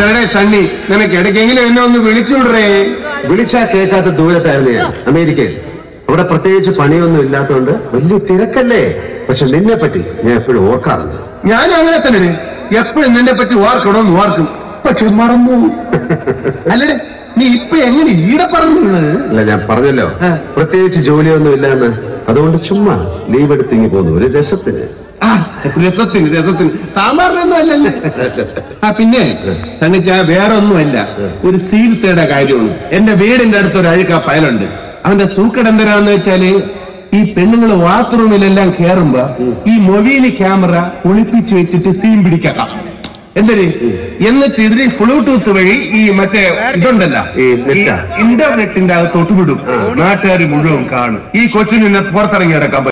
എന്താടേ സണ്ണി, നിനക്ക് ഇടയ്ക്കെങ്കിലും എന്നെ ഒന്ന് വിളിച്ചുവിടറേ. വിളിച്ചാ കേൾക്കാത്ത ദൂരത്തായിരുന്നു ഞാൻ അമേരിക്കയിൽ. അവിടെ പ്രത്യേകിച്ച് പണിയൊന്നും ഇല്ലാത്തതുകൊണ്ട് വലിയ തിരക്കല്ലേ. പക്ഷെ നിന്നെ പറ്റി ഞാൻ എപ്പോഴും ഓർക്കാറുണ്ട്. ഞാൻ അങ്ങനെ തന്നെ എപ്പോഴും നിന്നെ പറ്റി ഓർക്കണമെന്ന് ഓർക്കും, പക്ഷെ മറന്നു. അല്ലേ, നീ ഇപ്പൊ എങ്ങനെ ഈടെ പറഞ്ഞു? അല്ല, ഞാൻ പറഞ്ഞല്ലോ പ്രത്യേകിച്ച് ജോലിയൊന്നും ഇല്ലാന്ന്. അതുകൊണ്ട് ചുമ്മാ ലീവ് എടുത്തിങ്ങി പോന്നു ഒരു രസത്തിന്. രസത്തിന് സാമ്പാറിനൊന്നും അല്ലല്ലേ. പിന്നെ സണ്ണിച്ച വേറെ ഒന്നുമല്ല, ഒരു സീൽസയുടെ കാര്യമാണ്. എന്റെ വീടിന്റെ അടുത്തൊരു അഴുക്കാ പയലുണ്ട്. അവന്റെ സൂക്കട് എന്തരാന്ന് വെച്ചാല്, ഈ പെണ്ണുങ്ങള് ബാത്റൂമിലെല്ലാം കേറുമ്പോ ഈ മൊബൈൽ ക്യാമറ ഒളിപ്പിച്ചു വെച്ചിട്ട് സീൻ പിടിക്കാം. എന്തിന്? എന്നിട്ട് ഇതിൽ ബ്ലൂടൂത്ത് വഴി ഈ മറ്റേ ഇതുണ്ടല്ലോ, ഇന്റർനെറ്റിന്റെ അകത്തോട്ട് വിടും. നാട്ടുകാർ മുഴുവൻ കാണും. ഈ കൊച്ചിനെ പുറത്തിറങ്ങി കിടക്കാൻ